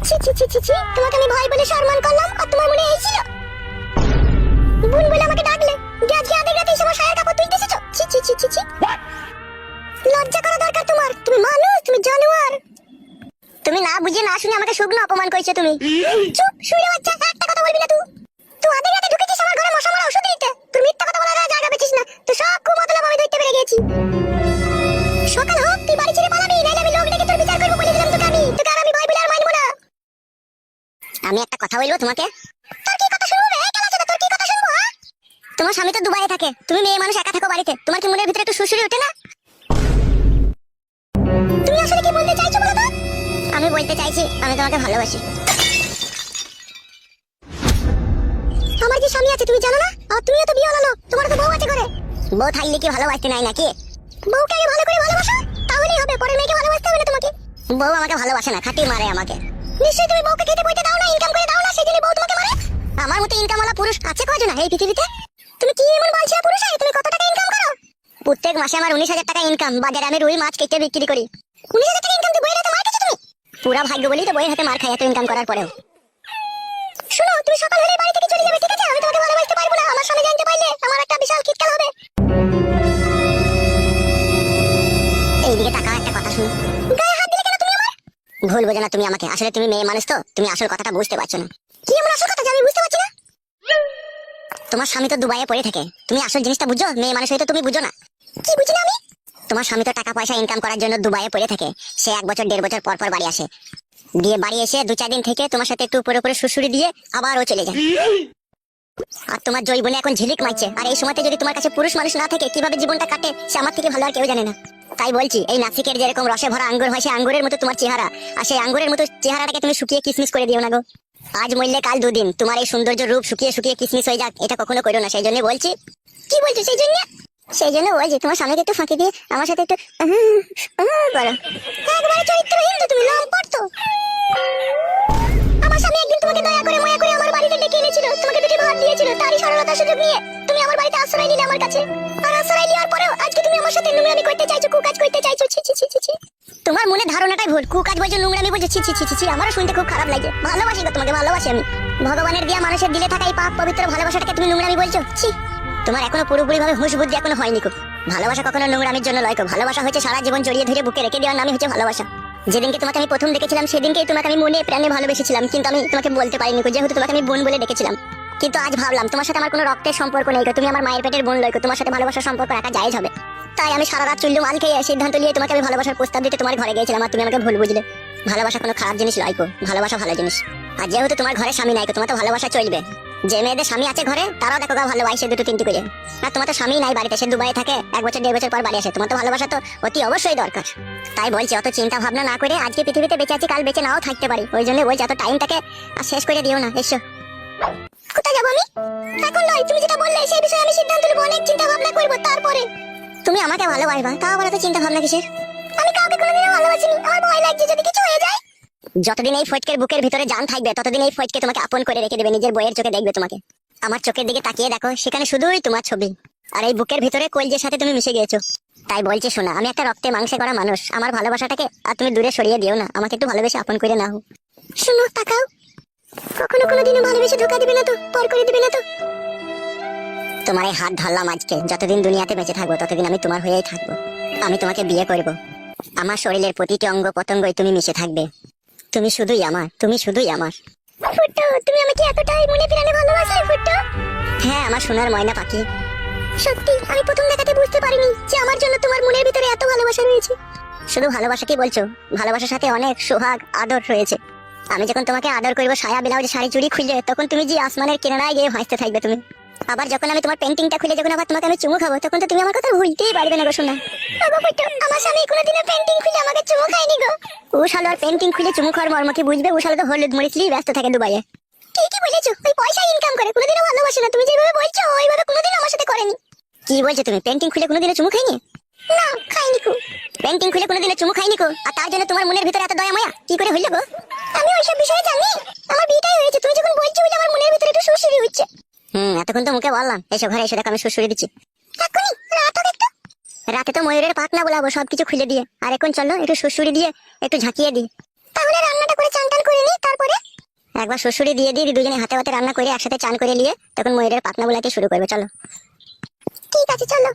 ছি ছি ছি ছি ছি, তোমাকে আমি ভাই বলে সম্মান করলাম আর তোমার মনে এই ছিল বোন বলে আমাকে ডাকলে, আজকে আধে রাতে এসে আমার সায়ার কাপড় তুলতে এসেছো? ছি ছি ছি ছি ছি, লজ্জা করা দরকার তোমার। তুমি মানুষ, তুমি জানোয়ার। তুমি না বুঝে না শুনে আমাকে শুকনো অপমান করেছো তুমি। চুপ, শুনে বাচ্চা, একটা কথা বলবি না তুই। তুই আধে রাতে ঢুকেছিস আমার ঘরে মশা মারা ওষুধ দিতে। তুই মিথ্যা কথা বলার জায়গা পেছিস না। তুই সব কুমতলব আমি ধরতে পেরে গেছি। সকাল হোক তুই বাড়ি ছেড়ে পালাবি, নাইলে আমি লোক ডেকে তোর বিচার করবো বলে দিলাম তোকে। তোকে আর আমি ভাই বলে আর মানবো না। আমি একটা কথা বলবো তোমাকে। তোর কি কথা শুনবো রে? কেন আছে তোর কি কথা শুনবো? হ্যাঁ, তোমার স্বামী তো দুবাইয়ে থাকে, তুমি মেয়ে মানুষ একা থাকো বাড়িতে, তোমার কি মনের ভিতরে একটু সুসুরি ওঠে না? তুমি আসলে কি বলতে চাইছো বলো তো? আমি বলতে চাইছি আমি তোমাকে ভালোবাসি। আমার যে স্বামী আছে তুমি জানো না? আর তুমিও তো বিয়ে হলো, তোমার তো বউ আছে ঘরে। বউ থাকলে কি ভালোবাসতে নাই নাকি? বউকে আগে ভালো করে ভালোবাসো, তাহলেই হবে, পরে মেয়েকে ভালোবাসতে হবে না তোমাকে। বউ আমাকে ভালোবাসে না, খাটি মারে আমাকে। নিশ্চয়ই তুমি বউকে খেতে বইতে দাও না, ইনকাম করে দাও না, সেজন্য বউ তোমাকে মারে। আমার মতো ইনকামওয়ালা পুরুষ আছে কয়জন এই পৃথিবীতে? তুমি কি এমন বালছিয়া পুরুষ? তুমি কত টাকা ইনকাম করো? প্রত্যেক মাসে আমার 19,000 টাকা ইনকাম। বাজারে আমি রুই মাছ কেটে বিক্রি করি। 19,000 টাকা ইনকাম দিয়ে বইয়ের হাতে মার খেয়েছো তুমি? পুরা ভাগ্য বলেই তো বইয়ের হাতে মার খাই এত ইনকাম করার পরেও। শুনো, তুমি সকাল হলে বাড়ি থেকে চলে যাবে, ঠিক আছে? আমি তোমাকে ভালোবাসতে পারবো না। আমার স্বামী জানতে পারলে আমার একটা বিশাল কিটকাল হবে। এইদিকে টাকা, একটা কথা শুনো। গায়ে হাত দিলে কেন তুমি আমার? ভুল বোঝো না তুমি আমাকে। আসলে তুমি মেয়ে মানুষ তো, তুমি আসল কথাটা বুঝতে পারছো না। কি এমন আসল কথা যে আমি বুঝতে পারছি না? তোমার স্বামী তো দুবাইয়ে পড়ে থাকে, তুমি আসল জিনিসটা বুঝো? মেয়ে মানুষ হয়তো তুমি বুঝো না। কি বুঝি না আমি? তোমার স্বামী তো টাকা পয়সা ইনকাম করার জন্য দুবাইয়ে পড়ে থাকে। সে 1 বছর 1.5 বছর পর পর বাড়ি আসে, দিয়ে বাড়ি এসে 2-4 দিন থেকে তোমার সাথে একটু উপরে উপরে সুসুরি দিয়ে আবার ও চলে যায়। আর তোমার জৈবনে এখন ঝিলিক মারছে। আর এই সময়তে যদি তোমার কাছে পুরুষ মানুষ না থাকে, কিভাবে জীবনটা কাটে সে আমার থেকে ভালো আর কেউ জানে না। তাই বলছি, এই নাসিকের যেরকম রসে ভরা আঙ্গুর হয়, সে আঙ্গুরের মতো তোমার চেহারা। আর সেই আঙ্গুরের মতো চেহারাটাকে তুমি শুকিয়ে কিসমিস করে দিও না গো। আজ মরলে কাল 2 দিন, তোমার এই সৌন্দর্য রূপ শুকিয়ে শুকিয়ে কিসমিস হয়ে যাক, এটা কখনো করো না। সেই জন্য বলছি। কি বলছো সেই জন্য? সেই জন্য বলছি তোমার স্বামীকে একটু ফাঁকি দিয়ে আমার সাথে একটু করো। একবারে চরিত্রহীন তো তুমি, লম্পট তো। আমার স্বামী একদিন তোমাকে দয়া করে মায়া করে আমার বাড়িতে ডেকে এনেছিল, তোমাকে দুটি ভাত দিয়েছিল। তারই সরলতার সুযোগ নিয়ে তুমি আমার বাড়িতে আশ্রয় নিলে আমার কাছে। আর আশ্রয় নেওয়ার পরেও আজকে তুমি আমার সাথে নোংরামি করতে চাইছো, কুকাজ করতে চাইছো। ছি ছি ছি ছি ছি। তোমার মনে ধারণাটাই ভুল। কুকাজ বলছো, নোংরামি বলছো। ছি ছি ছি ছি ছি, আমারও শুনতে খুব খারাপ লাগে। ভালোবাসি গো তোমাকে, ভালোবাসি আমি। ভগবানের দেয়া মানুষের দিলে থাকা এই পাক পবিত্র ভালোবাসাটাকে তুমি নোংরামি বলছো? ছি, তোমার এখনো পুরোপুরি ভাবে হুঁশ বুদ্ধি এখনো হয়নি গো। ভালোবাসা কখনো নোংরামির জন্য লয় গো। ভালোবাসা হচ্ছে সারা জীবন জড়িয়ে ধরে বুকে রেখে দেওয়ার নামই হচ্ছে ভালোবাসা। যেদিনকে তোমাকে আমি প্রথম দেখেছিলাম সেদিনকেই তোমাকে আমি মনে প্রাণে ভালোবেসেছিলাম, কিন্তু আমি তোমাকে বলতে পারিনি গো, যেহেতু তোমাকে আমি বোন বলে ডেকেছিলাম। কিন্তু আজ ভাবলাম তোমার সাথে আমার কোনো রক্তের সম্পর্ক নেই গো, তুমি আমার মায়ের পেটের বোন লয় গো। তোমার সাথে ভালোবাসার সম্পর্ক রাখা জায়েজ হবে। তাই আমি সারা রাত চুল্লু মাল খেয়ে সিদ্ধান্ত নিয়ে তোমাকে আমি ভালোবাসার প্রস্তাব দিতে তোমার ঘরে গিয়েছিলাম, আর তুমি আমাকে ভুল বুঝলে। ভালোবাসা কোনো খারাপ জিনিস লয় গো, ভালোবাসা ভালো জিনিস। আর যেহেতু তোমার ঘরে স্বামী নাই গো, তোমার তো ভালোবাসা চলবে। যে মেয়েদের স্বামী আছে ঘরে তারাও দেখো গা ভালোবাসে 2-3টি করে। আর তোমার তো স্বামী নাই বাড়িতে, সে দুবাইয়ে থাকে, 1 বছর 1.5 বছর পর বাড়ি আসে। তোমার তো ভালোবাসা তো অতি অবশ্যই দরকার। তাই বলছি অত চিন্তা ভাবনা না করে, আজকে পৃথিবীতে বেঁচে আছি, কাল বেঁচে নাও থাকতে পারি। ওই জন্য বলছি এত টাইমটাকে আর শেষ করে দিও না। এসো। কোথায় যাবো আমি? এখন নয়, তুমি যেটা বললে সেই বিষয়ে আমি সিদ্ধান্ত নেব, অনেক চিন্তা ভাবনা করবো তারপরে। তুমি আমাকে ভালোবাসবা, তাও আবার এত চিন্তা ভাবনা কিসের? আমি কাউকে কোনোদিনও ভালোবাসিনি, আমার ভয় লাগছে যদি কিছু হয়ে যায়। যতদিন এই ফটকের বুকের ভিতরে জান থাকবে, ততদিন এই ফটকে তোমাকে আপন করে রেখে দেবে, নিজের বইয়ের চোখে দেখবে তোমাকে। আমার চোখের দিকে তাকিয়ে দেখো, সেখানে শুধুই তোমার ছবি। আর এই বুকের ভিতরে কলজের সাথে তুমি মিশে গিয়েছো। তাই বলছি শোনা, আমি একটা রক্তে মাংসে করা মানুষ। আমার ভালোবাসাটাকে আর তুমি দূরে সরিয়ে দিও না, আমাকে একটু ভালোবেসে আপন করে নাও। শুনো, তাকাও। কখনো কোনোদিনও ভালোবেসে ধোকা দিবে না তো, পর করে দিবে না তো? তোমার এই হাত ধরলাম আজকে, যতদিন দুনিয়াতে বেঁচে থাকবো ততদিন আমি তোমার হয়েই থাকবো। আমি তোমাকে বিয়ে করব। আমার শরীরের প্রতিটি অঙ্গ পতঙ্গই তুমি মিশে থাকবে। তুমি শুধুই আমার, তুমি শুধুই আমার। ফুট্টু, তুমি আমাকে এতটাই মনে প্রাণে ভালোবাসলে ফুট্টু? হ্যাঁ, আমার সোনার ময়না পাখি। সত্যি আমি প্রথম দেখাতে বুঝতে পারিনি যে আমার জন্য তোমার মনের ভিতরে এত ভালোবাসা রয়েছে। শুধু ভালোবাসা কি বলছো? ভালোবাসার সাথে অনেক সোহাগ আদর রয়েছে। আমি যখন তোমাকে আদর করবো সায়া ব্লাউজ শাড়ি চুড়ি খুলে, তখন তুমি যে আসমানের কিনারায় গিয়ে ভাসতে থাকবে তুমি। আবার যখন আমি তোমার পেন্টিংটা খুলে যখন আবার তোমাকে আমি চুমু খাবো, তখন তো তুমি আমার কথা ভুলতেই পারবে না গো সোনা। আমার স্বামী কোনোদিনও পেন্টিং খুলে আমাকে চুমু খায়নি গো। ও শালো আর পেন্টিং খুলে চুমু খাওয়ার মর্ম কি বুঝবে? ও শালো তো হলুদ মরিচ নিয়ে ব্যস্ত থাকে দুবাইয়ে। ঠিকই বলেছো, ওই পয়সা ইনকাম করে, কোনোদিনও ভালোবাসে না। তুমি যেভাবে বলছো ওইভাবে কোনোদিনও আমার সাথে করেনি। কি বলছো তুমি? পেন্টিং খুলে কোনোদিনও চুমু খাইনি? না, খাইনি কো। পেন্টিং খুলে কোনোদিনও চুমু খাইনি কো। আর তার জন্য তোমার মনের ভিতরে এত দয়া মায়া কি করে হইল গো? আমি ওইসব বিষয়ে জানি। আমার বিয়েটাই হয়েছে, তুমি যখন বলছো বলে আমার মনের ভিতরে একটু সুসুরি হচ্ছে। এতক্ষণ তো মুখে বললাম এসো ঘরে এসে দেখো আমি সুসুরি দিচ্ছি। এখনই রাত হোক একটু। রাতে তো ময়ূরের পাখনা বলাবো সবকিছু খুলে দিয়ে, আর এখন চলো একটু সুসুরি দিয়ে একটু ঝাঁকিয়ে দিই। তাহলে রান্নাটা করে চান টান করে নি, তারপরে একবার শ্বশুরি দিয়ে দিয়ে দুজনে হাতে হাতে রান্না করে একসাথে চান করে নিয়ে তখন ময়ূরের পাতনা বুলাতে শুরু করবে। চলো। ঠিক আছে চলো।